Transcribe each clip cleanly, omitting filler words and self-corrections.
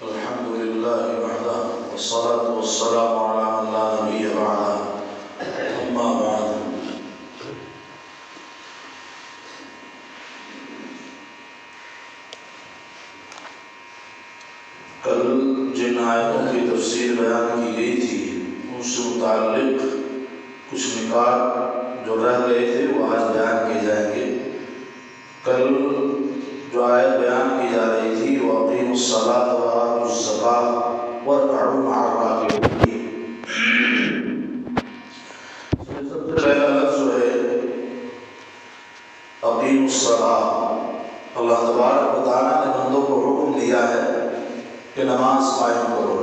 الحمد لله وحده والصلاة والسلام على من لا نبي بعده أما بعد کل جن آیتوں کی تفسیر بیان کی گئی تھی ان سے متعلق کچھ نکات جو رہ گئے تھے وہ آج بیان کیے جائیں گے۔ کل جو آیت بیان کی جا رہی تھی وہ اقیموا الصلاۃ وآتوا الزکاۃ وارکعوا مع الراکعین، سب سے پہلا لفظ جو ہے اقیموا الصلاۃ، اللہ تبارک و تعالیٰ نے بندوں کو حکم دیا ہے کہ نماز قائم کرو۔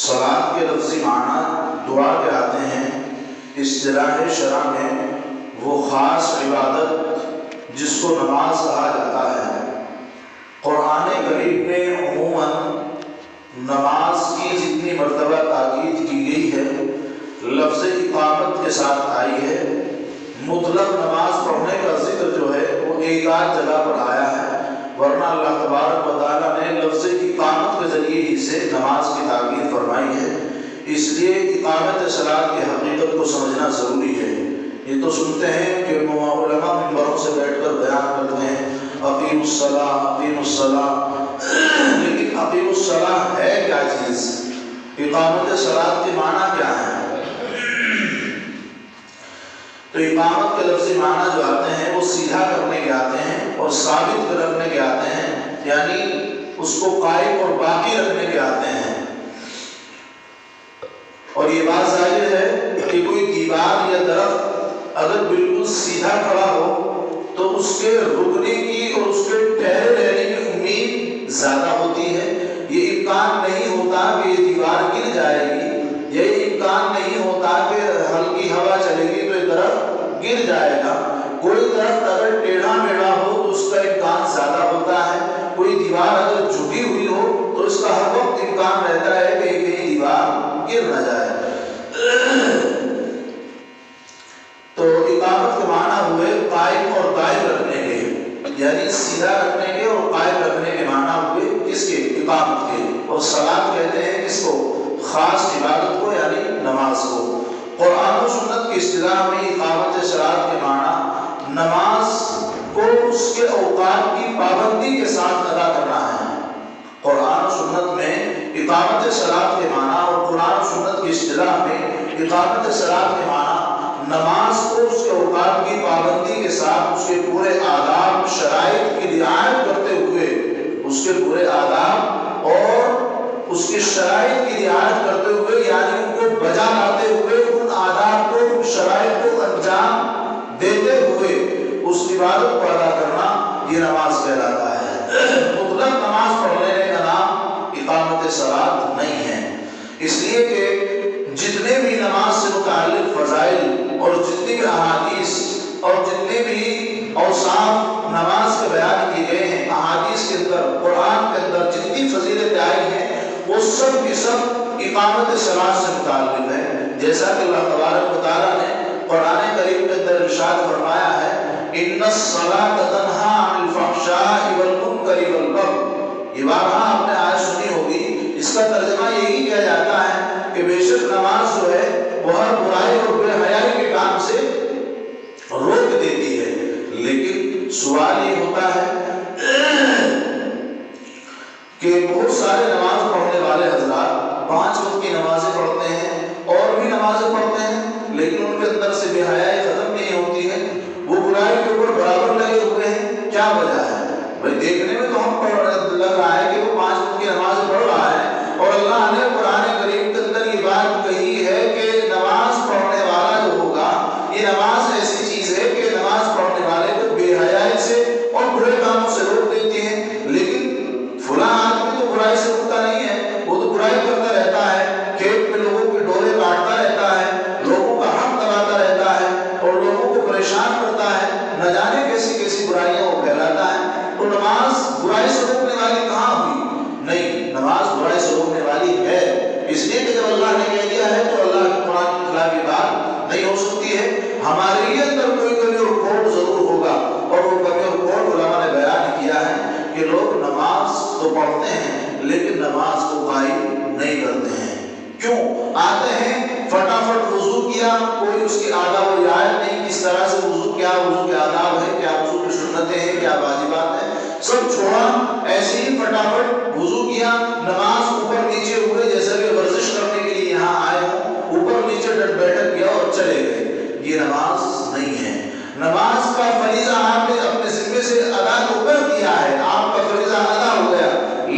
صلاۃ کے لفظی معنی دعا کے آتے ہیں۔ اصطلاح شرع میں وہ خاص عبادت جس کو نماز کہا جاتا ہے۔ قرآن کریم میں عموماً نماز کی جتنی مرتبہ تاکید کی گئی ہے لفظ اقامت کے ساتھ آئی ہے۔ مطلق نماز پڑھنے کا ذکر جو ہے وہ ایک آدھ جگہ پر آیا ہے، ورنہ اللہ تبارک و تعالیٰ نے لفظ اقامت کے ذریعے ہی سے نماز کی تاکید فرمائی ہے۔ اس لیے اقامت صلاۃ کی حقیقت کو سمجھنا ضروری ہے۔ یہ تو سنتے ہیں کہ علماء منبروں سے بیٹھ کر بیان کرتے ہیں اقیموا الصلاۃ اقیموا الصلاۃ، لیکن اقیموا الصلاۃ ہے کیا چیز؟ اقامت صلاۃ کے معنی کیا ہے؟ تو اقامت کے لفظی معنی جو آتے ہیں وہ سیدھا کرنے کے آتے ہیں اور ثابت رکھنے کے آتے ہیں، یعنی اس کو قائم اور باقی رکھنے کے آتے ہیں۔ اور یہ بات ظاہر ہے کہ کوئی دیوار یا درخت اگر بالکل سیدھا کھڑا ہو تو اس کے رکنے کی اور اس کے ٹھہرے رہنے کی امید زیادہ ہوتی ہے۔ یہ امکان نہیں ہوتا کہ یہ دیوار گر جائے گی، یہ امکان نہیں ہوتا کہ ہلکی ہوا چلے گی تو یہ درخت گر جائے گا۔ کوئی درخت اگر ٹیڑھا میڑھا ہو تو اس کا امکان زیادہ ہوتا ہے، کوئی دیوار اگر جھکی ہوئی ہو تو اس کا ہر وقت امکان رہتا ہے کہ کہیں دیوار گر نہ جائے۔ تو اقامت کے معنی ہوئے قائم اور قائم رکھنے کے، یعنی سیدھا رکھنے کے اور قائم رکھنے کے معنی ہوئے کس کے؟ اقامت کے۔ اور صلاۃ کہتے ہیں کس کو؟ خاص عبادت کو، یعنی نماز کو۔ قرآن و سنت کی اصطلاح میں اقامت صلاۃ کے معنی نماز کو اس کے اوقات کی پابندی کے ساتھ ادا کرنا ہے۔ قرآن و سنت میں اقامت صلاۃ کے معنی اور قرآن و سنت کی اصطلاح میں اقامت صلاۃ کے معنی نماز کو اس کے اوقات کی پابندی کے ساتھ اس کے پورے آداب شرائط کی رعایت کرتے ہوئے، اس کے پورے آداب اور اس کی شرائط کی رعایت کرتے ہوئے، یعنی ان کو بجا لاتے ہوئے، ان آداب کو، ان شرائط کو انجام دیتے ہوئے اس عبادت کو ادا کرنا یہ نماز کہلاتا ہے۔ مطلق نماز پڑھنے کا نام اقامت صلاۃ نہیں ہے، اس لیے کہ جتنے بھی نماز سے متعلق فضائل اور جتنی بھی احادیث اور جتنے بھی اوصاف نماز کے بیان کیے گئے ہیں احادیث کے اندر، قرآن کے اندر جتنی فضیلتیں آئی ہیں وہ سب کی سب اقامت صلاۃ سے متعلق ہے۔ جیسا کہ اللہ تبارک و تعالیٰ نے قرآن کریم کے اندر ارشاد فرمایا ہے ان الصلاۃ تنہی عن الفحشاء والمنکر والبغی، یہ بات آپ نے آج سنی ہوگی، اس کا ترجمہ یہی کیا جاتا ہے کہ بے شک نماز جو ہے وہ ہر برائی اور بے حیائی کے کام سے روک دیتی ہے۔ لیکن سوال یہ ہوتا ہے کہ بہت سارے نماز پڑھنے والے حضرات 5 وقت کی نمازیں پڑھتے ہیں اور بھی نمازیں پڑھتے ہیں، لیکن ان کے اندر سے بے حیائی ختم نہیں ہوتی ہے، وہ برائی کے اوپر برابر لگے ہوئے ہیں۔ کیا وجہ ہے؟ بھائی دیکھنے میں تو ہم لگ رہا ہے کہ وہ 5 وقت کی نمازیں پڑھ رہا ہے، اور اللہ نے قرآن کریم کے اندر یہ بات کہی ہے کہ نماز پڑھنے والا جو ہوگا، یہ نماز ایسی چیز ہے کہ نماز پڑھنے والے کو بے حیائی سے اور برے کاموں سے روک دیتی ہے۔ لیکن فلاں آدمی تو برائی سے روکتا نہیں ہے، وہ تو برائی کرتا رہتا ہے، کھیت میں لوگوں کے ڈورے کاٹتا رہتا ہے، لوگوں کا حق دباتا رہتا ہے اور لوگوں کو پریشان کرتا ہے، نہ جانے کیسی کیسی برائیاں وہ پھیلاتا ہے۔ تو نماز برائی سے روکنے والی کہاں ہوئی؟ نہیں، نماز برائی سے روکنے والی ہے، اس لیے کہ جب اللہ نے کہہ دیا ہے تو اللہ کے قرآن کے خلاف یہ بات نہیں ہو سکتی ہے۔ ہمارے لیے اندر کوئی کمی اور کھوٹ ضرور ہوگا، اور وہ کمی اور کھوٹ علماء نے بیان کیا ہے کہ لوگ نماز تو پڑھتے ہیں لیکن نماز کو قائم نہیں کرتے ہیں۔ کیوں؟ آتے ہیں فٹافٹ وضو کیا، کوئی اس کی آداب و رعایت نہیں، کس طرح سے وضو، کیا وضو کے آداب ہے، کیا وضو کی سنتیں ہیں، کیا واجبات ہیں، سب چھوڑا، ایسے ہی فٹافٹ وضو کیا، نماز اوپر نیچے ہوئے جیسا کہ ورزش کرنے کے لیے یہاں آئے ہوں، اوپر نیچے بیٹھک کیا اور چلے گئے، یہ نماز نہیں ہے۔ نماز کا فریضہ آپ نے اپنے ذمے سے ادا تو کر دیا ہے، آپ کا فریضہ ادا ہو گیا،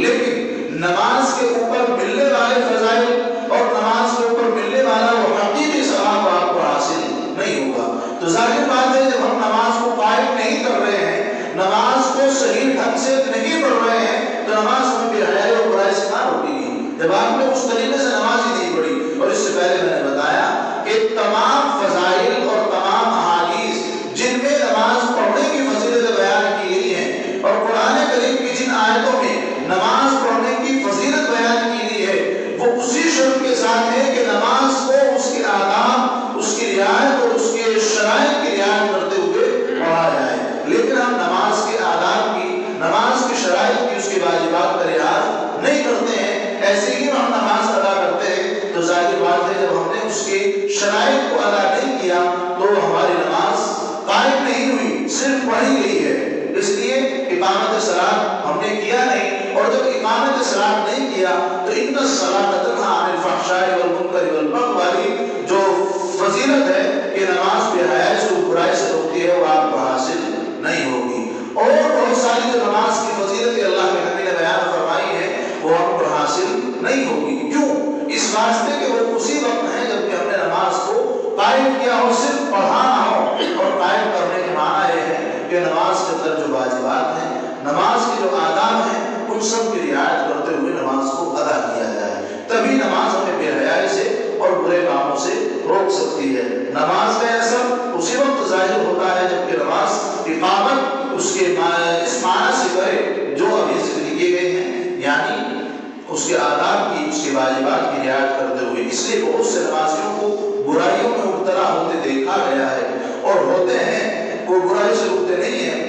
لیکن نماز کے اوپر ملنے والے فضائل اور نماز کے اوپر ملنے والا وہ حقیقی ثواب آپ کو حاصل نہیں ہوگا۔ تو ظاہر بات ہے جب ہم نماز کو قائم نہیں کر رہے ہیں، نماز کو صحیح ڈھنگ سے نہیں پڑھ رہے ہیں، تو نماز میں بے حیائی اور برائی سے کہاں روکے گی؟ جب آپ نے اس طریقے سے نماز ہی نہیں پڑھی۔ اور اس سے پہلے میں نے بتایا کہ تمام فضائل اور تمام احادیث جن میں نماز پڑھنے کی فضیلت بیان کی گئی ہے اور قرآن کریم کی جن آیتوں میں نماز پڑھنے کی فضیلت بیان کی گئی ہے، وہ اسی شرط کے ساتھ ہے کہ نماز کو اس کے آداب، اس کی رعایت اور اس کے شرائط کی رعایت کرتے ہوئے پڑھا جائے۔ لیکن ہم نماز کے آداب کی، نماز کی شرائط کی، اس کے واجبات کا رعایت نہیں کرتے ہیں، ایسے ہی ہم نماز ادا کرتے ہیں، تو ظاہر بات ہے جب ہم نے اس کے شرائط کو ادا نہیں کیا تو ہماری نماز قائم نہیں ہوئی، صرف پڑھی گئی ہے۔ اس لیے اقامت صلاۃ ہم نے کیا نہیں، اور جب اقامت صلاۃ نہیں کیا تو ان الصلاۃ تنہی عن الفحشاء والمنکر والبغی والی جو فضیلت ہے کہ نماز بے حیائی سے، برائی سے روکتی ہے، وہ آپ کو حاصل نہیں ہوگی۔ اور بہت ساری جو نماز کی فضیلت اللہ کے نبی نے بیان فرمائی ہے وہ ہم کو حاصل نہیں ہوگی۔ کیوں؟ اس واسطے کہ وہ اسی وقت ہے جب کہ ہم نے نماز کو قائم کیا ہو، صرف پڑھا نہ ہو۔ اور قائم کرنے کے معنی یہ ہے کہ نماز کے اندر جو واجبات ہیں، نماز کے جو آداب ہیں، ان سب کی رعایت کرتے ہوئے نماز کو ادا کیا جائے، تبھی نماز ہمیں بے حیائی سے اور برے کاموں سے روک سکتی ہے۔ نماز کا اثر اسی وقت ظاہر ہوتا ہے جب کہ نماز اقامت اس کے اس معنی سے کرے جو ابھی ذکر کیے گئے ہیں، یعنی اس کے آداب کی، اس کے واجبات کی رعایت کرتے ہوئے۔ اس لیے بہت سے نمازیوں کو برائیوں میں مبتلا ہوتے دیکھا گیا ہے، اور ہوتے ہیں، وہ برائی سے رکتے نہیں ہیں،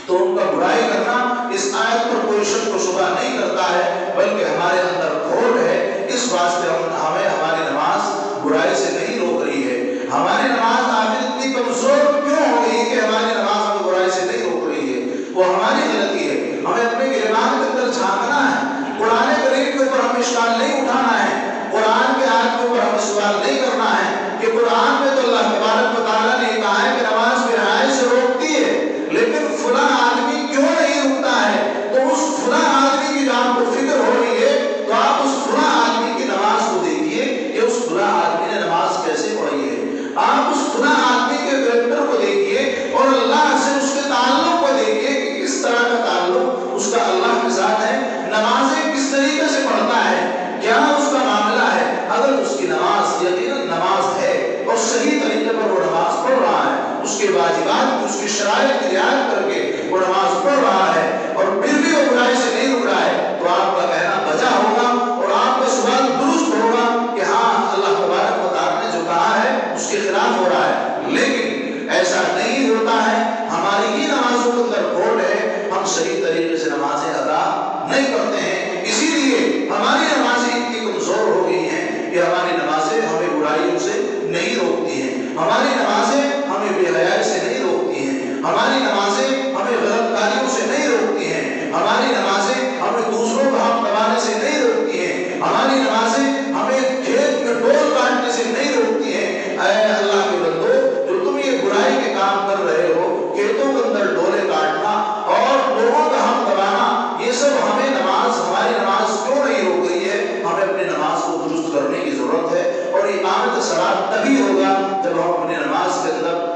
تو ان کا برائی کرنا اس آیت پر کوئی شک و شبہ نہیں کرتا ہے، بلکہ ہمارے اندر کھوٹ ہے۔ اس واسطے ہمیں ہماری نماز برائی سے نہیں روک رہی ہے۔ ہماری نماز آخر اتنی کمزور کیوں ہو گئی کہ ہماری نماز ہمیں برائی سے نہیں روک رہی ہے؟ وہ ہماری غلطی ہے۔ ہمیں اپنے گریبان کے اندر جھانکنا ہے، قرآن کریم کے اوپر ہمیں اشکال نہیں اٹھانا ہے، قرآن کے آیت کے اوپر ہمیں سوال نہیں کرنا ہے کہ قرآن میں تو اللہ تبارک و تعالیٰ نے کہا ہے کہ نماز بے حیائی سے روکتی ہے، لیکن فلاں آدمی کیوں نہیں رکتا ہے؟ تو اس فلاں آدمی کی جو آپ کو فکر ہو رہی ہے، تو آپ اس فلاں آدمی کی نماز کو دیکھیے کہ اس فلاں آدمی نے نماز کیسے پڑھی ہے۔ آپ اس فلاں آدمی کے کریکٹر کو دیکھیے اور اللہ سے اس کے تعلق کو دیکھیے کہ کس طرح کا تعلق اس کا اللہ کے ساتھ ہے، نمازیں کس طریقے سے پڑھتا ہے، کیا اس کا معاملہ ہے۔ اگر اس کی نماز یقیناً نماز ہے اور صحیح طریقے پر وہ نماز پڑھ رہا ہے، اس کے واجبات کی، اس کی شرائط کی رعایت کر کے وہ نماز پڑھ رہا ہے، اور پھر بھی وہ برائی سے نہیں رک رہا ہے، تو آپ کا کہنا بجا ہوگا اور آپ کا سوال درست ہوگا کہ ہاں اللہ تبارک و تعالیٰ نے جو کہا ہے اس کے خلاف ہو رہا ہے۔ لیکن ایسا نہیں ہوتا ہے، ہماری ہی نمازوں کے اندر کھوٹ ہے، ہم صحیح طریقے سے نمازیں ادا نہیں کرتے ہیں، اسی لیے ہماری نمازیں اتنی کمزور ہو گئی ہیں کہ ہماری نمازیں ہمیں برائیوں سے نہیں روکتی ہیں، ہماری نمازیں ہمیں بے حیائی سے نہیں روکتی ہیں، ہماری نمازیں ہمیں غلط کاریوں سے نہیں روکتی ہیں، ہماری نمازیں ہمیں دوسروں کا حق دبانے سے نہیں روکتی ہیں، ہماری نمازیں ہمیں کھیت میں ڈول کاٹنے سے نہیں روکتی ہیں۔ اے اللہ کے بندو، جو تم یہ برائی کے کام کر رہے ہو، کھیتوں کے اندر ڈولے کاٹنا اور لوگوں کا حق دبانا، یہ سب ہمیں ہماری نماز کیوں نہیں روک رہی ہے؟ ہمیں اپنی نماز کو درست کرنے کی ضرورت ہے، اور اقامت صلاۃ تبھی ہوگا جب ہم اپنی نماز کے اندر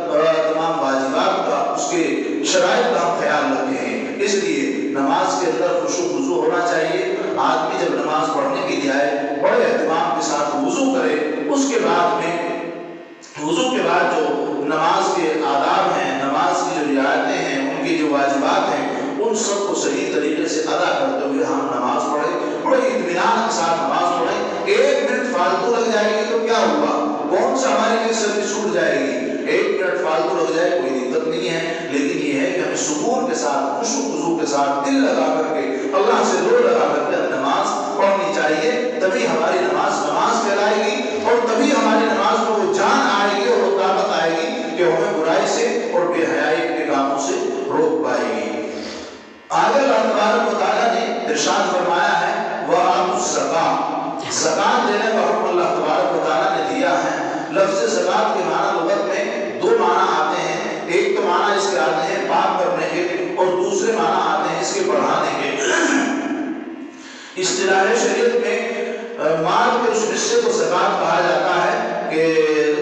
تمام واجبات کا، اس کے شرائط کا ہم خیال رکھتے ہیں۔ اس لیے نماز کے اندر خشوع و خضوع ہونا چاہیے۔ آدمی جب نماز پڑھنے کے لیے آئے، بڑے اہتمام کے ساتھ وضو کرے، اس کے بعد میں وضو کے بعد جو نماز کے آداب ہیں، نماز کی جو رعایتیں ہیں، ان کی جو واجبات ہیں، ان سب کو صحیح طریقے سے ادا کرتے ہوئے ہم نماز پڑھیں، بڑے اطمینان کے ساتھ نماز پڑھیں۔ 1 منٹ فالتو لگ جائے گی تو کیا ہوا؟ کون سا ہمارے لیے سروس چھوٹ جائے گی؟ 1 منٹ فالتو لگ جائے کوئی دقت نہیں ہے، لیکن یہ ہے کہ ہمیں سکون کے ساتھ، خشوع و خضوع کے ساتھ، دل لگا کر کے، اللہ سے دل لگا کر کے ہماری نماز کہلائے گی، اور تبھی ہماری نماز میں وہ جان آئے گی اور وہ طاقت آئے گی کہ ہمیں برائی سے اور بے حیائی کے کاموں سے روک پائے گی۔ آگے اللہ تبارک و تعالیٰ نے ارشاد فرمایا ہے وَآتُوا الزَّکَاۃَ، زکات دینے کا حکم اللہ تبارک و تعالیٰ نے دیا ہے۔ لفظ زکات کے معنی لغت میں دو معنی آتے ہیں، ایک تو معنی اس کے آتے ہیں پاک کرنے کے، اور دوسرے معنی آتے ہیں اس کے بڑھانے کے۔ اصطلاح شریعت میں مال کے اس حصے کو زکات کہا جاتا ہے کہ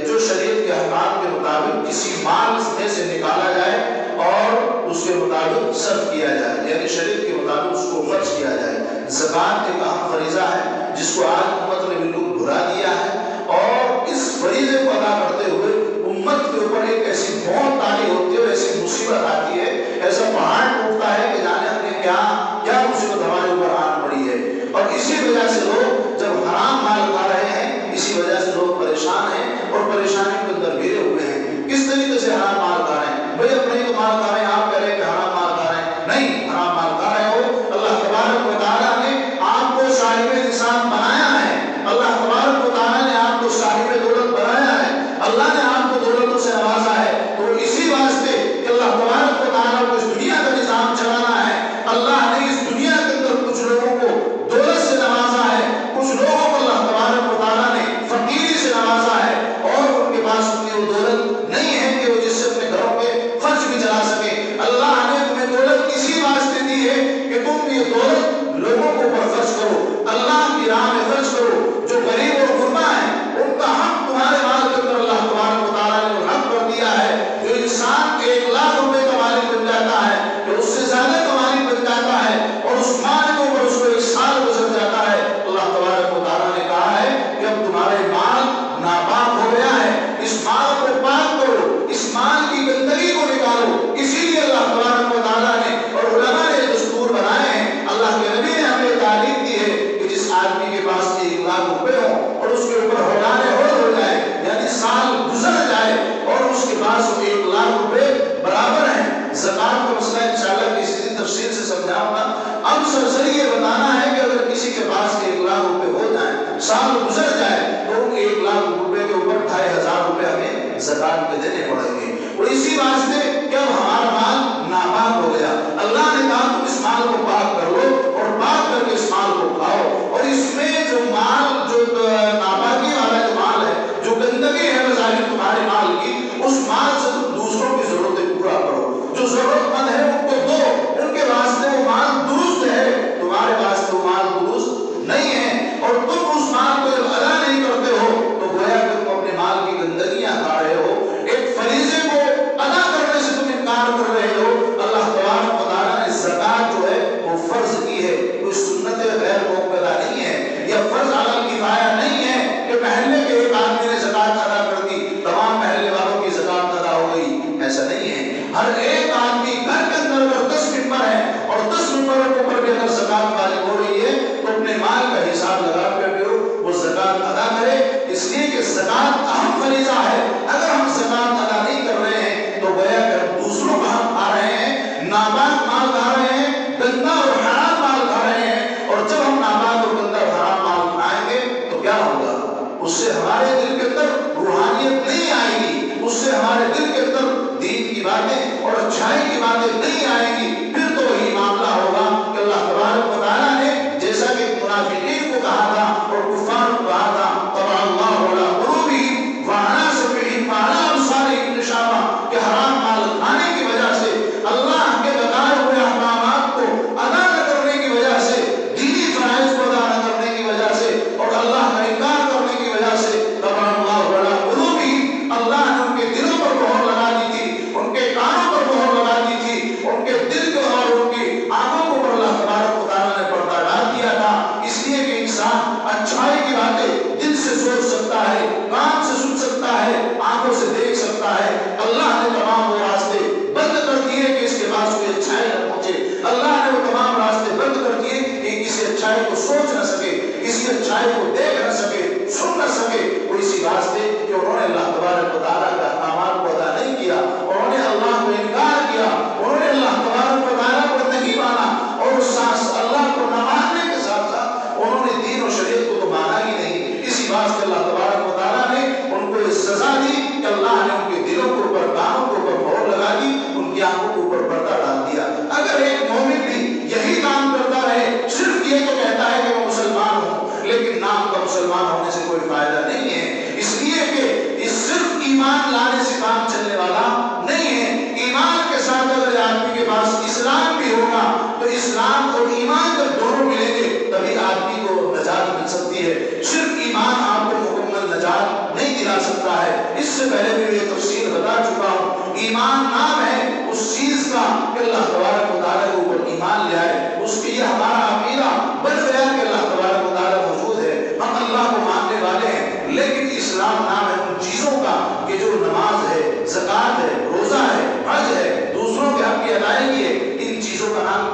جو شریعت کے احکام کے مطابق کسی مال میں سے نکالا جائے اور اس کے مطابق صرف کیا جائے، یعنی شریعت کے مطابق اس کو خرچ کیا جائے۔ زکات ایک اہم فریضہ ہے جس کو آج امت نے بالکل بھلا دیا ہے، اور اس فریضے کو ادا کرتے ہوئے امت کے اوپر ایک ایسی موت طاری ہوتی ہے اور ایسی مصیبت آتی ہے، ایسا پہاڑ ٹوٹتا ہے کہ جانے ہم نے کیا مصیبت ہمارے اوپر آن پڑی ہے۔ اور اسی وجہ سے لوگ جب حرام مال کھا رہے ہیں، اسی وجہ سے لوگ پریشان ہیں اور پریشانی کے اندر گھرے ہوئے ہیں۔ کس طریقے سے حرام مال کھا رہے ہیں؟ بھئی اپنے تو مال کھا رہے ہیں، آپ کہہ رہے ہیں کہ حرام مال کھا رہے ہیں، نہیں، حرام مال کھا رہے ہو۔ اللہ تبارک و تعالیٰ نے آپ کو صاحب نصاب بنایا ہے، اللہ تبارک و تعالیٰ نے آپ کو صاحب دولت بنایا ہے، اللہ نے آپ کو دولتوں سے نوازا ہے، تو اسی واسطے کہ اللہ تبارک و تعالیٰ کو اس دنیا کا نظام چلانا ہے، اللہ نے اس دنیا کے اندر کچھ لوگوں کو دولت سے نوازا ہے، کچھ لوگوں کو اللہ تبارک و تعالیٰ نے فقیری سے نوازا ہے، اور ان کے پاس اتنی وہ دولت نہیں ہے کہ وہ جس سے اپنے گھروں کے خرچ بھی چلا سکے۔ اللہ نے تمہیں دولت اسی واسطے دی ہے کہ تم یہ دولت لوگوں کو اوپر خرچ کرو، اللہ کی راہ میں خرچ کرو۔ جو غریب اور غربا ہیں ان کا حق تمہارے مال کے اندر اللہ تبارک و تعالیٰ نے حق کر دیا ہے۔ جو انسان 1,00,000 روپے کا مالک بن جاتا ہے، جو اس سے زیادہ کا مالک بن جاتا ہے اور اس مال کے اوپر اس کو 1 سال گزر جاتا ہے، اللہ تبارک و تعالیٰ نے کہا ہے کہ اب تمہارے مال ناپاک ہو گیا ہے، اس مال کو پاک کرو، اس مال کی گندگی کو نکالو۔ اسی لیے اللہ تبارک و تعالیٰ نے اور علماء نے دستور بنائے ہیں، اللہ کے نبی نے ہمیں تعلیم دی ہے کہ جس آدمی کے پاس 1,00,000 روپے ہو اور اس کے اوپر ہولے ہو جائے، یعنی سال گزر جائے اور اس کے پاس 1,00,000 روپے برابر ہیں۔ زکات کا مسئلہ انشاءاللہ کسی دن تفصیل سے سمجھاؤں گا۔ اب سرسری یہ بتانا ہے کہ اگر کسی کے پاس 1,00,000 روپے ہو جائیں، سال گزر جائے، تو 1,00,000 روپے کے اوپر 2,500 روپے ہمیں زکات کے دینے پڑیں گے۔ اور اسی واسطے کہ اب ہمارا مال ناپاک ہو گیا، اللہ نے کہا تم اس مال کو پاک کر لو اور پاک کر کے اس مال کو کھاؤ، اور اس میں جو مال جو ناپاکی والا جو مال ہے، جو گندگی ہے بظاہر تمہارے مال کی، اس مال سے تم دوسروں کی ضرورتیں پورا کرو، جو ضرورت مند ہے ان کو دو، ان کے واسطے وہ مال درست ہے، تمہارے واسطے وہ مال درست نہیں ہے، اور تم اس مال کو جب ادا نہیں کرتے ہو تو گویا کہ تم اپنے مال کی گندگیاں کھا رہے ہو، ایک فریضے کو ادا کرنے سے تم انکار کر رہے ہو۔ اللہ تبارک و تعالیٰ نے زکات جو ہے وہ فرض کی ہے، کوئی سنت غیر موقعہ نہیں ہے، یا فرض علی الکفایہ نہیں ہے کہ محلے کے ایک آدمی نے زکات ادا کر دی، تمام محلے والوں کی زکات ادا ہو گئی، ایسا نہیں ہے۔ ہر ایک آدمی گھر کے اندر اگر 10 ممبر ہیں اور 10 ممبروں کے اوپر بھی اگر زکات واجب ہو رہی ہے تو اپنے مال کا حساب لگا کر کے وہ زکات ادا کرے، اس لیے کہ زکات اہم فریضہ ہے۔ اگر ہم زکات ادا نہیں کر رہے ہیں تو گویا کہ ہم دوسروں کا حق کھا رہے ہیں، ناپاک مال کھا رہے ہیں، گندا اور حرام مال کھا رہے ہیں، اور جب ہم ناپاک اور گندا اور حرام مال کھائیں گے تو کیا ہوگا؟ اس سے ہمارے دل کے اندر روحانیت نہیں آئے گی، اس سے ہمارے دل کے اندر دین کی باتیں اور اچھائی کی باتیں نہیں آئیں گی۔ پھر تو وہی معاملہ ہوگا کہ اللہ تبارک و تعالیٰ نے جیسا کہ منافقین کو کہا تھا اور کفار کو کہا تھا طبع اللہ علی قلوبہم وعلی سمعہم وعلی ابصارہم غشاوہ، کہ حرام مال کھانے کی وجہ سے، اللہ کے بتائے ہوئے احکامات کو ادا نہ کرنے کی وجہ سے، دینی فرائض کو ادا نہ کرنے کی وجہ سے اور اللہ کا انکار کرنے کی وجہ سے طبع اللہ علی قلوبہم، اللہ نے ان کے دلوں پر مہر لگا دی تھی، ان کے کانوں پر مہر لگا دی تھی، ان کے دل کو اور ان کی آنکھوں کو پر اللہ تبارک و تعالیٰ نے پردہ ڈال دیا تھا، اس لیے کہ انسان اچھائی کی باتیں دل سے سوچ سکتا ہے، کان سے سن سکتا ہے، آنکھوں سے دیکھ سکتا ہے۔ اللہ نے تمام وہ راستے بند کر دیے کہ اس کے پاس کوئی اچھائی نہ پہنچے، اللہ نے وہ تمام راستے بند کر دیے کہ کسی اچھائی کو سوچ نہ سکے، کسی اچھائی کو دیکھ نہ سکے، سن نہ سکے، وہ اسی واسطے کہ انہوں نے اللہ تبارک و تعالیٰ کے احکامات کو ادا نہیں کیا، انہوں نے اللہ کو انکار کیا، انہوں نے اللہ تبارک و تعالیٰ کو نہیں مانا، اور اس اللہ کو نہ ماننے کے ساتھ ساتھ انہوں نے دین و شریعت کو تو مانا ہی نہیں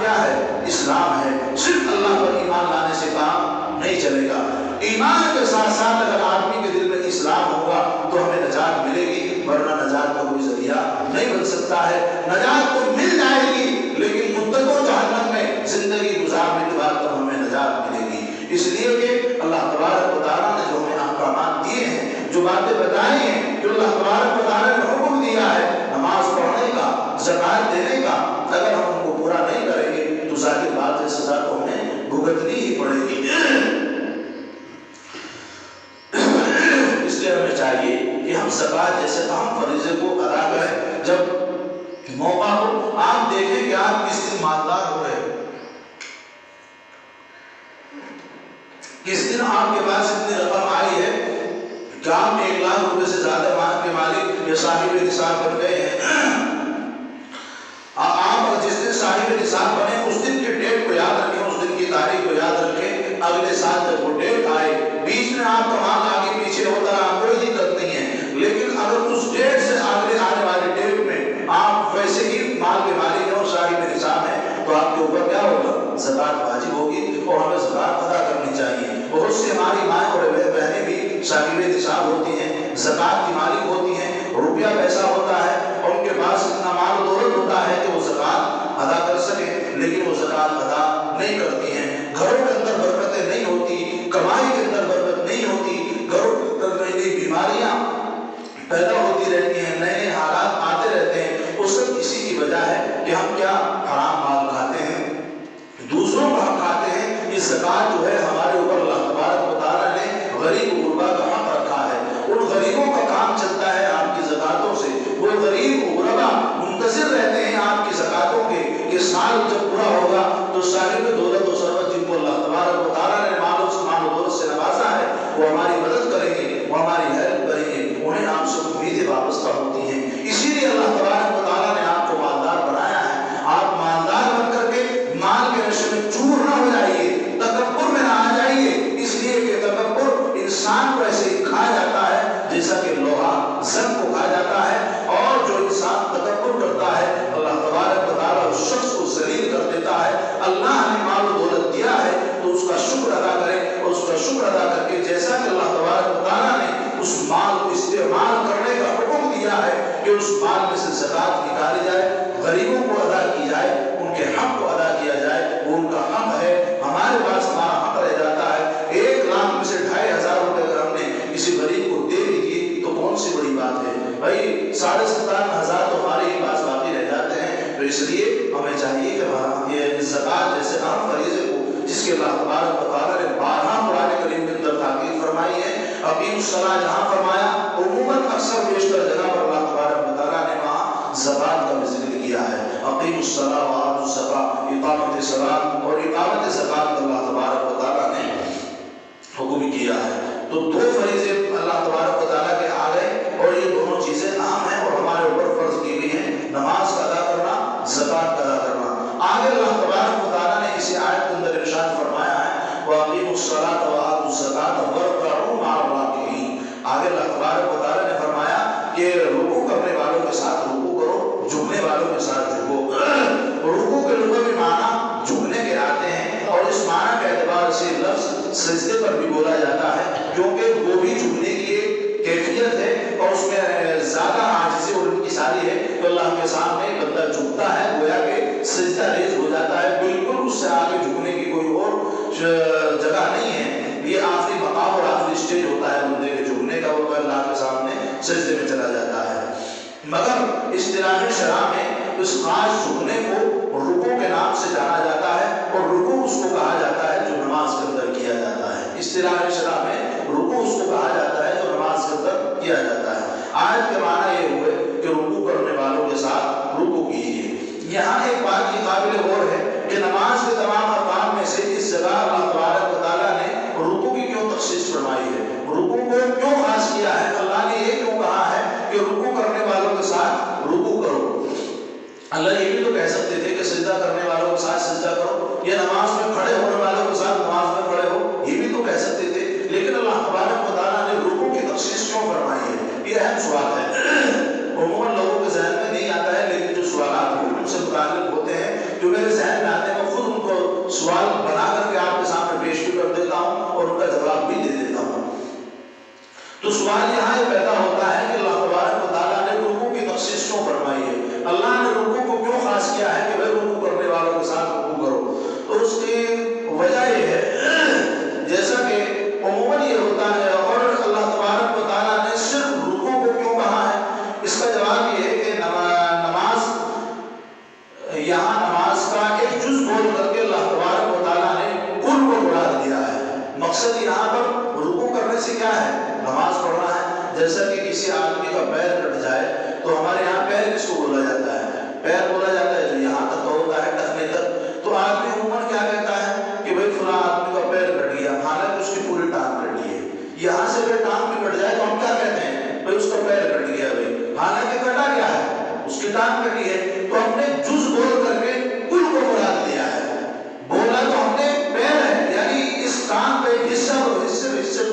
کیا ہے؟ اسلام ہے۔ صرف اللہ پر ایمان لانے سے کام نہیں چلے گا، ایمان کے ساتھ ساتھ اگر آدمی کے دل میں اسلام ہوگا تو ہمیں نجات ملے گی، ورنہ نجات کا کوئی ذریعہ نہیں بن سکتا ہے۔ نجات تو مل جائے گی لیکن مدتوں جہنم میں زندگی گزارنے کے بعد تو ہمیں نجات ملے گی۔ اس لیے کہ اللہ تبارک و تعالیٰ نے جو ہمیں احکامات دیے ہیں، جو باتیں بتائی ہیں، جو اللہ تبارک و تعالیٰ نے حکم دیا ہے نماز پڑھنے کا، زکوٰۃ دینے کا، اگر ہم ان کو پورا نہیں کریں گے تو ظاہر بات ہے سزا تو ہمیں بھگتنی ہی پڑے گی۔ اس لیے ہمیں چاہیے کہ ہم زکوٰۃ جیسے اہم فریضے کو ادا کریں۔ جب موقع ہو آپ دیکھیں کہ آپ کس دن مالدار ہو رہے ہیں، کس دن آپ کے پاس اتنی رقم آئی ہے کہ آپ 1 لاکھ روپے سے زیادہ مال کے مالک یا صاحب نصاب بن گئے ہیں۔ آپ جس دن صاحب نصاب بنے اس دن کے ڈیٹ کو یاد رکھیں، اس دن کی تاریخ کو یاد رکھیں، اگلے سال جب وہ ڈیٹ آئے، بیچ میں آپ کا مال آگے پیچھے ہوتا رہا کوئی دقت نہیں ہے، لیکن اگر اس ڈیٹ سے آگے آنے والے ڈیٹ میں آپ ویسے ہی مال کے مالک ہیں اور صاحب نصاب ہیں تو آپ کے اوپر کیا ہوگا؟ زکوٰۃ واجب ہوگی اور ہمیں زکوٰۃ ادا کرنی چاہیے۔ بہت سی ہماری مائیں اور بہنیں بھی صاحب نصاب ہوتی ہیں، زکوٰۃ کی مالک ہوتی ہیں، روپیہ پیسہ ہوتا ہے اور ان کے پاس اتنا مال و دولت ہوتا ہے کہ وہ زکوٰۃ ادا کر سکیں، لیکن وہ زکوٰۃ ادا نہیں کرتی ہیں۔ گھروں کے اندر برکتیں نہیں ہوتی، کمائی کے اندر برکت نہیں ہوتی، گھروں کے اندر نئی نئی بیماریاں پیدا ہوتی رہتی ہیں، نئے نئے حالات آتے رہتے ہیں۔ وہ سب اسی کی وجہ ہے کہ ہم کیا حرام مال کھاتے ہیں، دوسروں کا حق کھاتے ہیں۔ یہ زکوٰۃ جو ہے ہمارے اوپر اللہ تبارک و تعالیٰ نے غریب و غربا کا حق رکھا ہے، ان غریبوں کا کام چلتا ہے آپ کی زکوٰۃوں سے۔ وہ غریب و غربا منتظر رہتے ہیں آپ کی زکوٰۃوں کے کہ سال جب پورا ہوگا تو صاحب دولت و ثروت جن کو اللہ تبارک و تعالیٰ نے مال و دولت سے نوازا ہے وہ ہماری مدد کریں گے، وہ ہماری ہیلپ کریں گے، انہیں آپ سے امیدیں وابستہ ہوتی ہیں۔ اسی لیے اللہ تبارک و تعالیٰ نے آپ کو مالدار بنایا ہے۔ آپ مالدار بن کر کے مال کے نشے میں چور نہ ہو جائیے، تکبر میں نہ آ جائیے، اس لیے کہ تکبر انسان کو ایسے ہی کھا جاتا ہے جیسا کہ لوہا زنگ کو کھا جاتا ہے، اور جو انسان تکبر کرتا ہے اللہ تبارک و تعالیٰ اس شخص کو ذلیل کر دیتا ہے۔ اللہ نے مال و دولت دیا ہے تو اس کا شکر ادا کرے، اور اس کا شکر ادا کر کے جیسا کہ اللہ تبارک و تعالیٰ نے اس مال کو استعمال کرنے کا حکم دیا ہے کہ اس مال میں سے زکوٰۃ نکالی جائے، غریبوں کو ادا کی جائے، ان کے حق کو ادا کیا جائے، وہ ان کا حق ہے۔ ہمارے پاس ہمارا حق رہ جاتا ہے، 1 لاکھ میں سے 2500 روپے اگر ہم نے کسی غریب کو دے بھی دیے تو کون سی بڑی بات ہے بھائی، 57,500 تو ہمارے ہی پاس باقی رہ جاتے ہیں۔ تو اس لیے ہمیں چاہیے کہ یہ زکوٰۃ جیسے اہم فریضے کو جس کے اللہ تبارک و تعالیٰ نے 12 قرآن کریم کے اندر تاکید فرمائی ہے، اقیم الصلاۃ جہاں فرمایا، عموماً اکثر بیشتر جگہ پر اللہ تبارک و تعالیٰ نے وہاں زکوٰۃ کا بھی ذکر کیا ہے۔ اقیم الصلاۃ وآتوا الزکاۃ، اقامت صلاۃ اور اقامت زکوٰۃ کا اللہ تبارک و تعالیٰ نے حکم کیا ہے۔ تو 2 فریضے اللہ تبارک و تعالیٰ کے آ گئے اور یہ دونوں چیزیں اہم ہیں اور ہمارے اوپر فرض کی گئی ہیں، نماز کا ادا کرنا، زکوٰۃ کا ادا کرنا۔ آگے اللہ تبارک و تعالیٰ نے اسی آیت کے اندر ارشاد فرمایا ہے وَأَقِيمُوا الصَّلَاةَ وَآتُوا الزَّكَاةَ وَارْكَعُوا مَعَ الرَّاكِعِينَ۔ آگے اللہ تبارک و تعالیٰ نے فرمایا کہ رکوع کرنے والوں کے ساتھ رکوع کرو، جھکنے والوں کے ساتھ جھکو۔ رکوع کے لغوی معنی جھکنے کے آتے ہیں، اور اس معنی کے اعتبار سے لفظ سجدے پر بھی بولا جاتا ہے، کیونکہ وہ بھی جھکنے کی ایک کیفیت ہے اور اس میں زیادہ عاجزی اور انکساری ہے۔ تو اللہ کے سامنے بندہ جھکتا ہے، گویا کہ سجدہ ریز ہو جاتا ہے، بالکل اس سے آگے جھکنے کی کوئی اور جگہ نہیں ہے۔ یہ آخری مقام اور آخری اسٹیج ہوتا ہے بندے کے جھکنے کا، وہ اللہ کے سامنے سجدے میں چلا جاتا ہے۔ مگر اصطلاحی شرح میں اس خاص جھکنے کو رکوع کے نام سے جانا جاتا ہے، اور رکوع اس کو کہا جاتا ہے جو نماز کے اندر کیا جاتا ہے۔ اصطلاحی شرح میں رکوع اس کو کہا جاتا ہے جو نماز کے اندر کیا جاتا ہے۔ آیت کے معنی یہ ہوئے کہ رکوع کرنے والوں کے ساتھ رکوع کیجیے۔ یہاں ایک بات یہ قابل غور ہے کہ نماز کے تمام ارکان میں سے اس جگہ اللہ تبارک و تعالیٰ نے رکوع کی کیوں تخصیص فرمائی ہے، رکوع کو کیوں خاص کیا ہے، اللہ نے یہ کیوں کہا ہے کہ رکوع کرنے والوں کے ساتھ رکوع کرو۔ اللہ یہ بھی تو کہہ سکتے تھے کہ سجدہ کرنے والوں کے ساتھ سجدہ کرو، یا نماز میں کھڑے ہونے والوں کے ساتھ نماز میں کھڑے ہو، یہ بھی تو کہہ سکتے تھے، لیکن اللہ تبارک و تعالیٰ نے رکوع کی تخصیص کیوں فرمائی ہے، یہ اہم سوال ہے۔ سوال یہاں یہ پیدا ہوتا ہے کہ اللہ تبارک و تعالیٰ نے رکوع کی تخصیص کیوں فرمائی ہے؟ اللہ نے رکوع کو کیوں خاص کیا ہے کہ بھائی رکوع کرنے والوں کے ساتھ رکوع کرو؟ تو اس کی وجہ یہ ہے جیسا کہ عموماً یہ ہوتا ہے، اور اللہ تبارک و تعالیٰ نے صرف رکوع کو کیوں کہا ہے؟ اس کا جواب یہ ہے کہ نماز، یہاں نماز کا ایک جز بول کر کے اللہ تبارک و تعالیٰ نے کل کو مراد دیا ہے۔ مقصد یہاں پر رکوع کرنے سے کیا ہے؟ نماز پڑھنا ہے۔ جیسا کہ کسی آدمی کا پیر کٹ جائے تو ہمارے یہاں پیر کس کو بولا جاتا ہے؟ پیر بولا جاتا ہے جو یہاں تک ہوتا ہے ٹخنے تک۔ تو آدمی عموماً کیا کہتا ہے کہ بھائی فلاں آدمی کا پیر کٹ گیا، حالانکہ اس کی پوری ٹانگ کٹ گئی ہے۔ یہاں سے اگر ٹانگ بھی کٹ جائے تو ہم کیا کہتے ہیں؟ بھائی اس کا پیر کٹ گیا بھائی، حالانکہ کٹا کیا ہے؟ اس کی ٹانگ کٹی ہے۔ تو ہم نے جز بول کر کے کل کو مراد دیا ہے۔ بولا تو ہم نے پیر ہے، یعنی اس ٹانگ کا ایک حصہ کو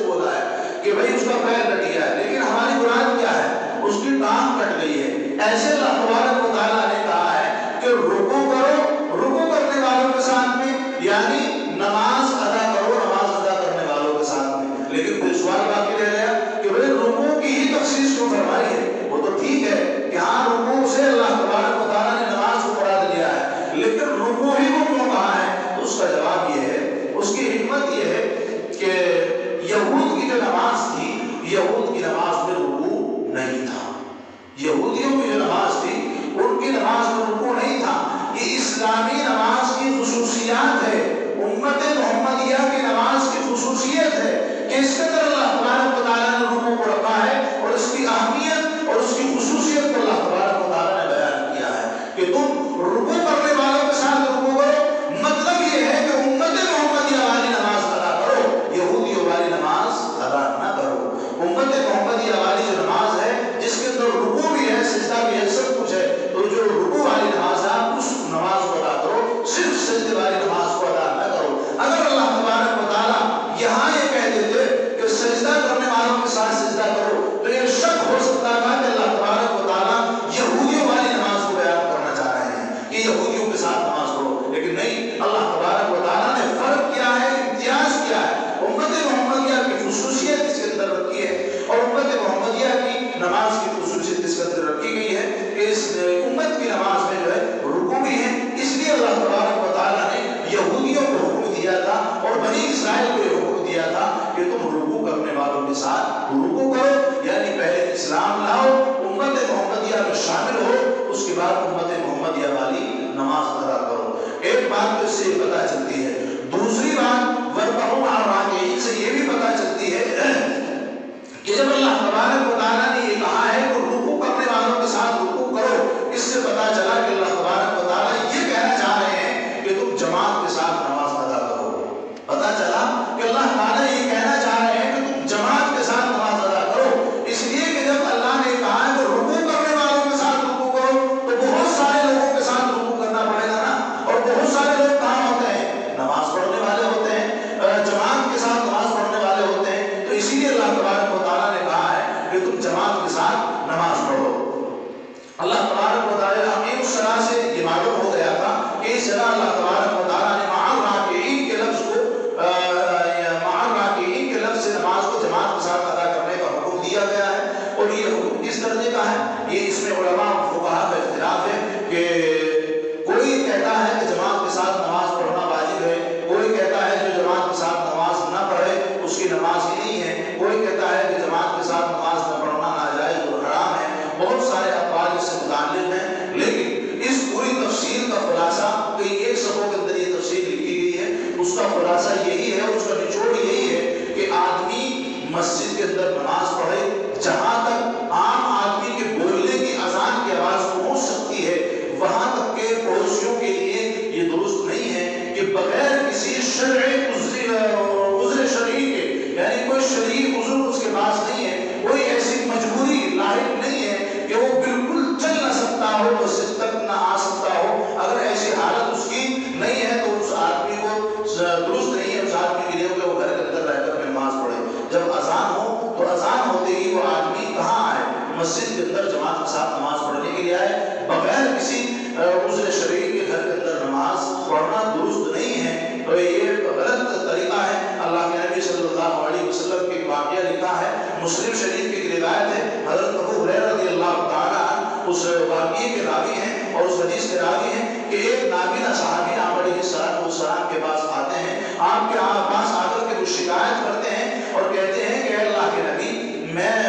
بولا ہے کہ بھائی اس کا پیر کٹ گیا ہے، لیکن ہماری مراد کیا ہے؟ اس کی ٹانگ کٹ گئی ہے۔ ایسے اللہ تبارک و تعالیٰ نے کہا ہے کہ رکوع کرو، رکوع کرنے والوں کے ساتھ میں، یعنی نماز ادا کرو نماز ادا کرنے والوں کے ساتھ میں۔ لیکن پھر سوال باقی رہ گیا کہ بھائی رکوع کی ہی تخصیص کیوں فرمائی ہے؟ وہ تو ٹھیک ہے کہ ہاں رکوع سے اللہ تبارک و تعالیٰ نے نماز کو مراد لیا ہے، لیکن رکوع ہی کو کیوں کہا ہے؟ تو اس کا جواب یہ ہے، اس کی حکمت یہ ہے کہ یہود کی جو نماز تھی، یہود کی نماز میں رکوع نہیں تھا۔ یہودیوں کی جو نماز تھی ان کی نماز میں رکوع نہیں تھا۔ یہ اسلامی نماز کی خصوصیات ہے، امت محمدیہ کی نماز کی خصوصیت ہے کہ اس کے اندر اللہ تبارک و تعالیٰ نے رکوع کو رکھا ہے، اور اس کی اہمیت اور اس کی خصوصیت کو اللہ تبارک و تعالیٰ نے بیان کیا ہے کہ تم رکوع کرنے والوں کے ساتھ رکوع کرو۔ مطلب یہ ہے کہ امت محمدیہ والی نماز ادا کرو، یہودیوں والی نماز ادا نہ کرو۔ امت محمدیہ والی جو نماز ہے جس کے اندر رکوع بھی ہے، سجدہ بھی ہے، سب کچھ ہے، تو جو رکوع والی نماز ہے آپ اس نماز کو ادا کرو، صرف سجدے والی نماز کو ادا نہ کرو۔ اگر اللہ تبارک و تعالیٰ یہاں یہ کہہ دیتے کہ سجدہ کرنے والوں کے ساتھ سجدہ کرو تو یہ شک ہو سکتا تھا کہ اللہ تبارک و تعالیٰ یہودیوں والی نماز کو بیان کرنا چاہ رہے ہیں کہ یہودیوں کے ساتھ نماز پڑھو، لیکن نہیں، اللہ تبارک و تعالیٰ نے فرق کیا ہے، امتیاز کیا ہے۔ امت محمدیہ کی خصوصیت اس کے اندر رکھی ہے، اور امت محمدیہ کی نماز کی خصوصیت اس کے اندر رکھی گئی ہے کہ اس امت کی نماز میں جو ہے رکوع بھی ہے۔ اس لیے اللہ تبارک و تعالیٰ نے یہودیوں کو حکم دیا تھا اور بنی اسرائیل کو یہ حکم دیا تھا کہ تم رکوع کرنے والوں کے ساتھ رکوع کرو، یعنی پہلے اسلام لاؤ، امت محمدیہ میں شامل ہو، اس کے بعد امت محمدیہ والی نماز ادا کرو۔ ایک بات تو اس سے پتہ چلتی ہے۔ دوسری بات وَارْكَعُوا مَعَ الرَّاكِعِينَ سے یہ بھی پتہ چلتی ہے کہ جب اللہ تبارک و تعالیٰ نے یہ کہا ہے کہ رکوع کرنے والوں کے ساتھ رکوع کرو، اس سے پتہ چلا کہ اللہ تبارک و تعالیٰ یہ کہنا چاہ رہے ہیں کہ تم جماعت کے ساتھ نماز ادا کرو۔ پتہ چلا کہ اللہ تعالیٰ یہ کہنا چاہ رہے ہیں کہ تم جماعت کے ساتھ نماز ادا کرو، اس لیے کہ جب اللہ نے کہا ہے کہ رکوع کرنے والوں کے ساتھ رکوع کرو تو بہت سارے لوگوں کے ساتھ رکوع کرنا پڑے گا نا، اور بہت سارے لوگ کہاں ہوتے ہیں؟ نماز پڑھنے والے ہوتے ہیں، جماعت کے ساتھ نماز پڑھنے والے ہوتے ہیں، تو اسی لیے اللہ تبارک و تعالیٰ نے کہا ہے کہ تم جماعت کے ساتھ نماز پڑھو۔ اللہ تبارک و تعالیٰ ہمیں اس طرح سے یہ معلوم ہو گیا تھا کہ اس جگہ اللہ تبارک و تعالیٰ نے مع الراکعین کے لفظ کو مع الراکعین کے لفظ سے نماز کو جماعت کے ساتھ ادا کرنے کا حکم دیا گیا ہے، اور یہ حکم کس درجے کا ہے؟ یہ اس میں علماء فقہاء کا اختلاف ہے کہ کوئی کہتا ہے کہ جماعت کے ساتھ نماز پڑھنا واجب ہے، کوئی کہتا ہے جو جماعت کے ساتھ نماز نہ پڑھے اس کی نماز ہی نہیں ہے، کوئی کہتا ہے کہ جماعت کے ساتھ نماز نہ پڑھنا ناجائز اور حرام ہے۔ بہت سارے اقوال اس سے متعلق ہیں، لیکن اس پوری تفصیل کا خلاصہ کئی ایک صفحوں کے اندر یہ تفصیل لکھی گئی ہے، اس کا خلاصہ یہی ہے، اس کا نچوڑ یہی ہے کہ آدمی مسجد کے اندر نماز پڑھے، جہاں تک عام آدمی کے بولنے کی اذان کی آواز پہنچ سکتی ہے وہاں تک کے پڑوسیوں کے لیے یہ درست نہیں ہے کہ بغیر کسی شرعی عذر شرعی کے، یعنی کوئی شرعی عذر اس کے پاس نہیں ہے، کوئی ایسی مجبوری لاحق نہیں ہے کہ وہ بالکل چل نہ سکتا ہو، مسجد تک نہ آ سکتا ہو، اگر ایسی حالت اس کی نہیں ہے تو اس آدمی کو درست نہیں ہے اس آدمی کے لیے کہ وہ گھر کے اندر رہ کر نماز پڑھے۔ جب اذان ہو تو اذان ہوتے ہی وہ آدمی کہاں آئے؟ مسجد کے اندر جماعت کے ساتھ نماز پڑھنے کے لیے آئے، بغیر کسی عذر شرعی کے گھر کے اندر نماز پڑھنا درست نہیں ہے، تو یہ غلط طریقہ ہے۔ اللہ کے نبی صلی اللہ اللہ علیہ وسلم کے واقعہ لکھا ہے، مسلم شریف کی ایک روایت ہے، حضرت ابو ہریرہ رضی اللہ تعالیٰ عنہ اس واقعے کے راوی ہیں اور اس حدیث کے راوی ہیں کہ ایک نابینا صحابی آپ علیہ السلام کے پاس آتے ہیں، آپ کے پاس آ کر کے وہ شکایت کرتے ہیں اور کہتے ہیں کہ اے اللہ کے نبی، میں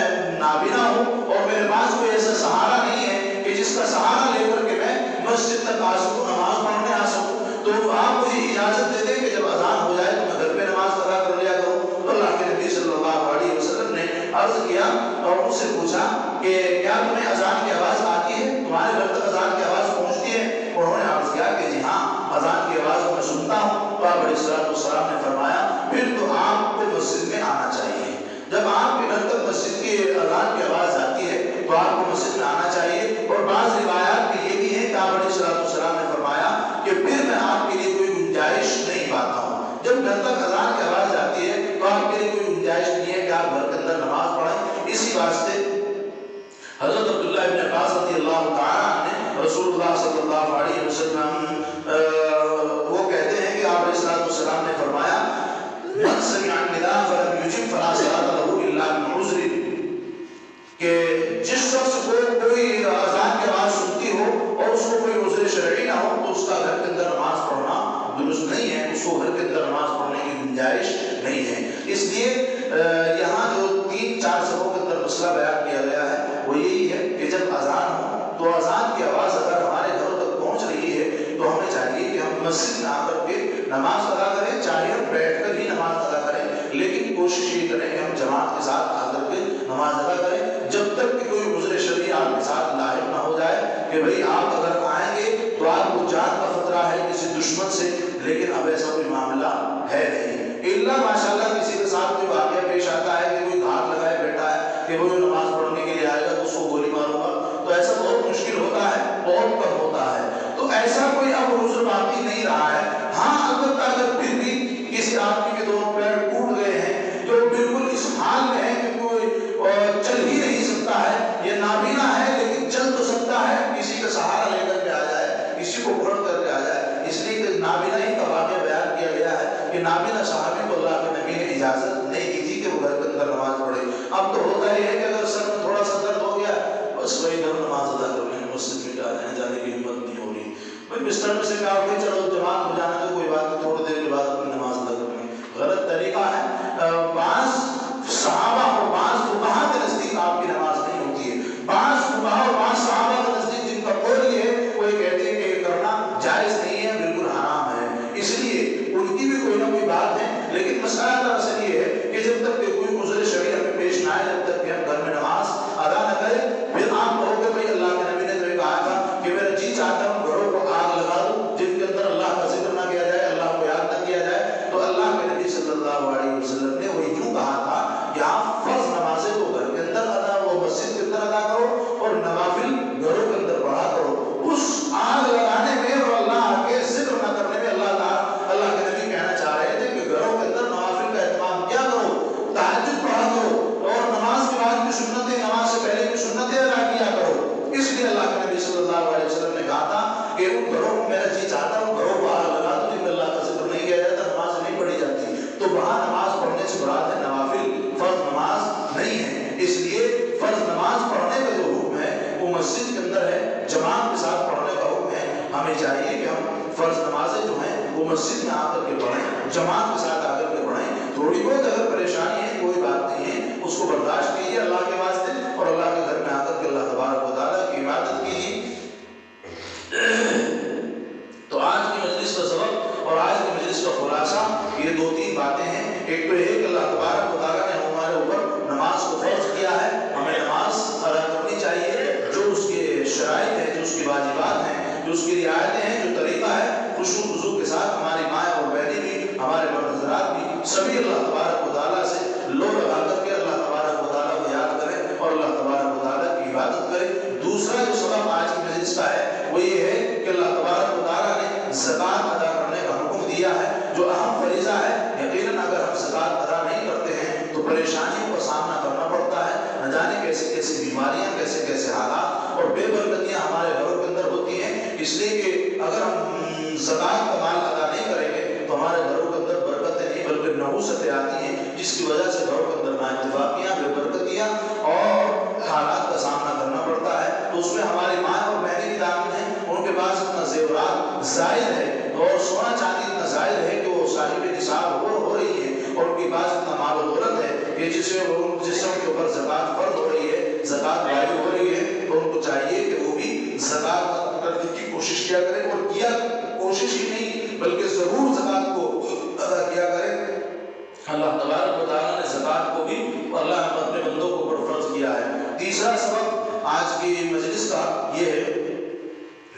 نابینا ہوں اور میرے پاس کوئی ایسا سہارا نہیں ہے کہ جس کا سہارا لے کر کے میں مسجد تک آ سکوں، نماز پڑھنے آ سکوں، تو آپ مجھے اجازت دے دیں کہ جب اذان ہو جائے تو میں گھر پہ نماز ادا کر لیا کروں۔ تو اللہ کے نبی صلی اللہ علیہ وسلم نے عرض کیا اور ان سے پوچھا کہ کیا تمہیں اذان کی آواز آتی ہے، تمہارے گھر تک اذان کی آواز پہنچتی ہے؟ انہوں نے عرض کیا کہ جی ہاں، اذان کی آواز میں سنتا ہوں۔ تو آپ علیہ السلام نے فرمایا پھر تو آپ کو مسجد میں آنا چاہیے، جب آپ کے گھر تک مسجد کی اذان کی آواز آتی ہے تو آپ کو مسجد میں آنا چاہیے۔ اور بعض روایات میں یہ بھی ہے کہ آپ علیہ السلام نے فرمایا کہ پھر میں آپ کے لیے کوئی گنجائش نہیں پاتا ہوں، جب گھر تک اذان کی آواز آتی ہے تو آپ کے لیے کوئی گنجائش نہیں ہے کہ آپ گھر کے اندر نماز پڑھیں۔ اسی واسطے حضرت عبداللہ ابن عباس رضی اللہ تعالیٰ نے رسول اللہ صلی اللہ علیہ وسلم وہ کہتے ہیں کہ آپ علیہ السلام نے فرمایا من سمع النداء فلم یجب فلا صلاۃ له الا بعذر، کہ جس شخص کو کوئی اذان کی آواز سنتی ہو اور اس کو کوئی عذر شرعی نہ ہو تو اس کا گھر کے اندر نماز پڑھنا درست نہیں ہے، اس کو گھر کے اندر نماز پڑھنے کی گنجائش نہیں ہے۔ اس لیے یہاں جو 3-4 صفوں کے اندر مسئلہ بیان کیا گیا ہے وہ یہی ہے کہ جب اذان ہو تو اذان کی آواز اگر ہمارے گھروں تک پہنچ رہی ہے تو ہمیں چاہیے کہ ہم مسجد میں آ کر کے نماز ادا کریں، چاہے ہم بیٹھ کر ہی نماز ادا کریں، لیکن کوشش یہ کریں کہ ہم جماعت کے ساتھ آ کر کے نماز ادا کریں، جب تک کہ کوئی عذر شرعی آپ کے ساتھ لاحق نہ ہو جائے کہ بھئی آپ اگر آئیں گے تو آپ کو جان کا خطرہ ہے کسی دشمن سے، لیکن اب ایسا کوئی معاملہ ہے نہیں، الا ماشاءاللہ کسی کے ساتھ کوئی واقعہ پیش آتا ہے کہ کوئی گھات لگائے بیٹھا ہے کہ وہ نماز پڑھنے کے لیے آئے گا تو اس کو گولی ماروں گا، تو ایسا بہت مشکل ہوتا ہے، بہت کم ہوتا ہے، تو ایسا کوئی اب عذر باقی نہیں رہا ہے۔ ہاں البتہ اگر پھر بھی کسی آدمی کے دونوں پیر ٹوٹ گئے ہیں جو بالکل اس حال میں ہے کہ کوئی چل ہی نہیں سکتا ہے، یہ نابینا ہے لیکن چل تو سکتا ہے، کسی کا سہارا لے کر کے آ جائے، کسی کو پکڑ کر کے آ جائے، اس لیے کہ نابینا ہی کا واقعہ بیان کیا گیا ہے کہ نابینا صحابی کو اللہ کے نبی نے اجازت نہیں دی تھی کہ وہ گھر کے اندر نماز پڑھے۔ اب تو ہوتا یہ ہے کہ اگر سر میں تھوڑا سا درد ہو گیا بس وہی گھر نماز ادا کر لیں، مسجد میں جانے کی ہمت نہیں ہو رہی، بھائی بستر میں سے کہا کہ چلو جماعت ہو جانا تو کوئی بات نہیں، تھوڑی دیر کے بعد اپنی نماز ادا کر لیں، غلط طریقہ ہے۔ بعض صحابہ اور بعض فقہا کے نزدیک آپ کی نماز نہیں ہوتی ہے، بعض فقہا اور بعض صحابہ کے نزدیک جن کا قول یہ ہے وہ یہ کہتے ہیں کہ یہ کرنا جائز نہیں ہے، بالکل حرام ہے، اس لیے ان کی بھی کوئی نہ کوئی بات ہے، لیکن مسئلہ دراصل یہ ہے کہ جب تک کہ کوئی عذر شرعی ہمیں پیش نہ آئے، جب تک کہ ہم گھر میں نماز ادا نہ کریں، پھر آپ کہو کہ بھائی اللہ کے نبی نے تو یہ کہا تھا کہ میرا جی چاہتا ہوں گھروں کو آگ لگا دوں جن کے اندر اللہ کا ذکر نہ کیا جائے، اللہ کو یاد نہ کیا جائے، تو اللہ کے نبی صلی اللہ علیہ وسلم نے وہ یوں کہا تھا کہ آپ فرض نمازیں تو گھر کے اندر ادا، وہ مسجد کے اندر ادا کرو اور نوافل گھروں کے اندر پڑھا کرو۔ اس آگ لگانے میں اور اللہ کے ذکر نہ کرنے میں اللہ کے نبی کہنا چاہ رہے تھے کہ گھروں کے اندر نوافل کا اہتمام کیا کرو، تہجد پڑھا کرو اور نماز کے بعد کی سنتیں، نماز سے پہلے کی سنتیں ادا کیا کرو۔ اس لیے اللہ کے نبی صلی اللہ علیہ وسلم نے کہا تھا کہ ان گھروں کو میرا جی چاہتا ہوں گھروں کو آگ لگا دو جن میں اللہ کا ذکر نہیں کیا جاتا، نماز نہیں پڑھی جاتی، تو وہاں نماز پڑھنے سے مراد ہے نوافل، فرض نماز نہیں ہے۔ اس لیے فرض نماز پڑھنے کا جو حکم ہے وہ مسجد کے اندر ہے، جماعت کے ساتھ پڑھنے کا حکم ہے۔ ہمیں چاہیے کہ ہم فرض نمازیں جو ہیں وہ مسجد میں آ کر کے پڑھیں، جماعت کے ساتھ آ کر کے پڑھیں۔ تھوڑی بہت اگر پریشانی ہے کوئی بات نہیں ہے، اس کو برداشت کیجیے اللہ کے واسطے اور اللہ کے گھر میں آ کر کے اللہ تبارک و تعالیٰ کی عبادت کیجیے۔ تو آج کی مجلس کا سبق اور آج کی مجلس کا خلاصہ یہ 2-3 باتیں ہیں۔ ایک تو یہ کہ اللہ تبارک و تعالیٰ نے ہمارے اوپر نماز کو فرض کیا ہے، ہمیں نماز ادا کرنی چاہیے، جو اس کے شرائط ہیں، جو اس کی واجبات ہیں، جو اس کی رعایتیں ہیں، جو طریقہ ہے خشوع و خضوع کے ساتھ ہماری مائیں اور بہنیں بھی، ہمارے مرد حضرات بھی، سبھی اللہ تبارک و تعالیٰ سے لو لگا کر کے اللہ تبارک و تعالیٰ کو یاد کریں اور اللہ تبارک و تعالیٰ کی عبادت کریں۔ دوسرا جو سبق آج کی مجلس کا ہے وہ یہ ہے کہ اللہ تبارک و تعالیٰ نے زکوٰۃ ادا کرنے کا حکم دیا ہے، جو اہم فریضہ ہے۔ یقیناً اگر ہم زکوٰۃ ادا نہیں کرتے ہیں تو پریشانیوں کا سامنا کرنا پڑتا ہے، نہ جانے کیسی کیسی بیماریاں، کیسے کیسے حالات اور بے برکتیاں ہمارے گھروں کے اندر ہوتی ہیں۔ اس لیے کہ اگر ہم زکوٰۃ کا مال ادا نہیں کریں گے تو ہمارے گھروں کے اندر برکتیں نہیں بلکہ نحوستیں آتی ہیں، جس جس کی وجہ سے گھروں کے اندر نااتفاقیاں، بے برکتیاں اور حالات کا سامنا کرنا پڑتا ہے۔ تو اس میں ہماری ماں اور بہنیں بھی داخل ہیں، ان کے پاس اتنا زیورات زائد ہے اور سونا چاندی اتنا زائد ہے کہ وہ صاحب نصاب ہو رہی ہے، اور ان کے پاس اتنا مال و دولت ہے کہ جسم کے اوپر زکوٰۃ فرض ہو رہی ہے، زکوٰۃ واجب ہو رہی ہے، تو ان کو چاہیے کہ وہ بھی زکوٰۃ کرنے کی کوشش کیا کریں، اور کیا کوشش ہی نہیں بلکہ ضرور زکوٰۃ کو ادا کیا کریں۔ اللہ تبارک و تعالیٰ نے زکوٰۃ کو بھی اللہ نے اپنے بندوں کو پر فرض کیا ہے۔ تیسرا سبب آج کی مجلس کا یہ ہے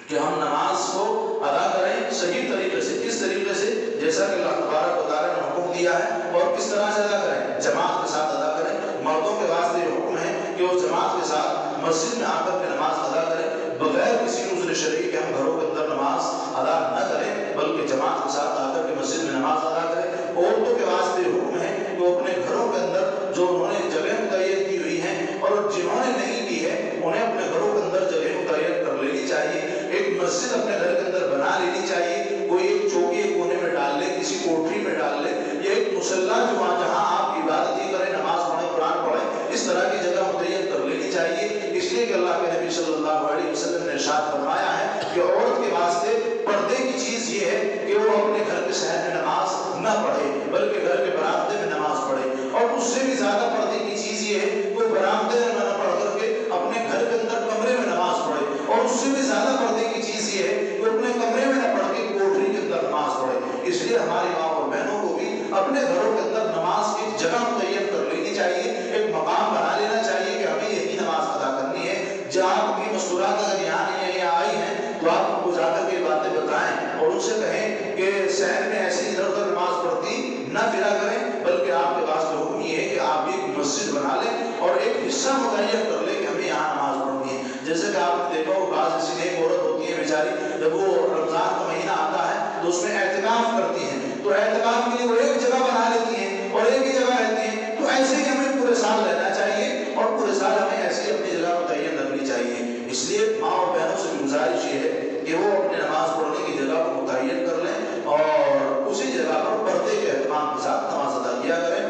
کہ ہم نماز کو ادا کریں صحیح طریقے سے۔ کس طریقے سے؟ جیسا کہ اللہ تبارک و تعالیٰ نے حکم دیا ہے، اور کس طرح سے ادا کریں؟ جماعت کے ساتھ ادا کریں۔ مردوں کے واسطے یہ حکم ہے کہ وہ جماعت کے ساتھ مسجد میں آ کر کے نماز ادا کریں، بغیر کسی عذر شرعی کے ہم گھروں کے اندر نماز ادا نہ کریں، بلکہ جماعت کے ساتھ آ کر کے مسجد میں نماز ادا کریں۔ عورتوں کے واسطے حکم ہے کہ وہ اپنے گھروں کے اندر جو انہوں نے جگہ متعین کی ہوئی ہیں اور جنہوں نے نہیں کی ہے انہیں اپنے گھروں کے اندر جگہ متعین کر لینی چاہیے۔ ایک مسجد اپنے گھر کے اندر بنا لینی چاہیے، کوئی ایک چوکی ایک کونے میں ڈال لے، کسی کوٹری میں ڈال لے، یا ایک مصلی جو جہاں آپ عبادت ہی کریں، نماز پڑھیں، قرآن پڑھیں، اس طرح کی جگہ متعین کر لینی چاہیے۔ اس لیے کہ اللہ کے نبی صلی اللہ علیہ وسلم نے ارشاد فرمایا ہے کہ عورت کے واسطے پردے کی چیز یہ ہے کہ وہ اپنے گھر کے صحن میں نماز نہ پڑھے بلکہ گھر کے برآمدے میں نماز پڑھے، اور اس سے بھی زیادہ پردے کی چیز یہ ہے کہ وہ برآمدے میں نہ پڑھ کر کے اپنے گھر کے اندر کمرے میں نماز پڑھے، اور اس سے بھی زیادہ پردے کی چیز یہ ہے کہ وہ اپنے کمرے میں نہ پڑھ کے کوٹری کے اندر نماز پڑھے۔ اس لیے ہماری ماں اور بہنوں کو بھی اپنے گھروں کے اندر نماز کی جگہ متعین کر لینی چاہیے، ایک مقام بنا لینا چاہیے کہ ہمیں یہی نماز ادا کرنی ہے۔ جہاں آپ کی مستورات اگر یہاں آئی ہیں تو آپ ان کو جا کر کے باتیں بتائیں اور ان سے کہیں کہ شہر میں ایسی ادھر ادھر نماز پڑھتی نہ پھرا کریں، بلکہ آپ کے پاس تو حکم یہ ہے کہ آپ بھی ایک مسجد بنا لیں اور ایک حصہ متعین کر لیں کہ ہمیں یہاں نماز پڑھنی ہے۔ جیسے کہ آپ نے دیکھا ہو بعض ایسی نیک عورت ہوتی ہے بیچاری، جب وہ رمضان کا مہینہ آتا ہے تو اس میں اعتکاف کرتی ہیں، تو اعتکاف کے لیے وہ ایک جگہ بنا لیتی ہیں اور ایک ہی جگہ رہتی ہیں۔ تو ایسے ہی ہمیں پورے سال رہنا چاہیے اور پورے سال ہمیں ایسی اپنی جگہ متعین رکھنی چاہیے۔ اس لیے ماں اور بہنوں سے گزارش یہ ہے کہ وہ اپنے نماز پڑھنے کی جگہ کو متعین کر لیں اور اسی جگہ پر پردے کے اہتمام کے ساتھ نماز ادا کیا کریں،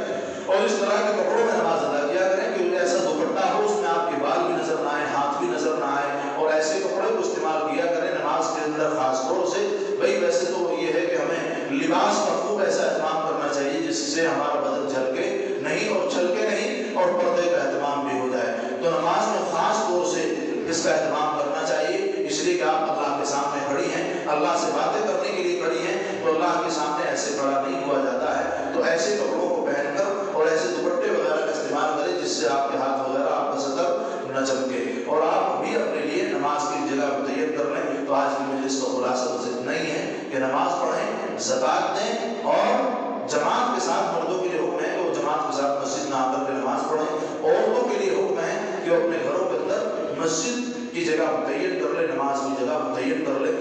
اور اس طرح کے کپڑوں میں نماز ادا کیا کریں کہ ایسا دوپٹہ ہو اس میں آپ کے بال بھی نظر نہ آئے، ہاتھ بھی نظر نہ آئے، اور ایسے کپڑے کو استعمال کیا کریں نماز کے اندر خاص طور سے۔ بھائی ویسے تو یہ ہے کہ ہمیں لباس کا خوب ایسا اہتمام کرنا چاہیے جس سے ہمارا بدن جھلکے نہیں اور چھلکے نہیں اور پردے کا اہتمام بھی ہو جائے، تو نماز میں خاص طور سے اس کا اہتمام کرنا چاہیے، اس لیے کہ آپ اللہ کے سامنے کھڑی ہیں، اللہ سے باتیں کرنے کے لیے کھڑی ہیں، تو اللہ کے سامنے ایسے کھڑا نہیں ہوا جاتا ہے۔ تو ایسے کپڑوں کو پہن کر اور ایسے دوپٹے وغیرہ کا استعمال کریں جس سے آپ کے ہاتھ وغیرہ آپ کا ستر نہ چمکے، اور آپ بھی اپنے لیے نماز کی جگہ متعین کر لیں۔ تو آج کی مجلس کا خلاصہ بس اتنا ہی ہے کہ نماز پڑھیں، زکوٰۃ دیں، اور جماعت کے ساتھ مردوں کے لیے حکم ہے کہ وہ جماعت کے ساتھ مسجد میں آ کر کے نماز پڑھیں، عورتوں کے لیے حکم ہے کہ وہ اپنے گھروں کے اندر مسجد کی جگہ متعین کر لیں، نماز کی جگہ متعین کر لیں۔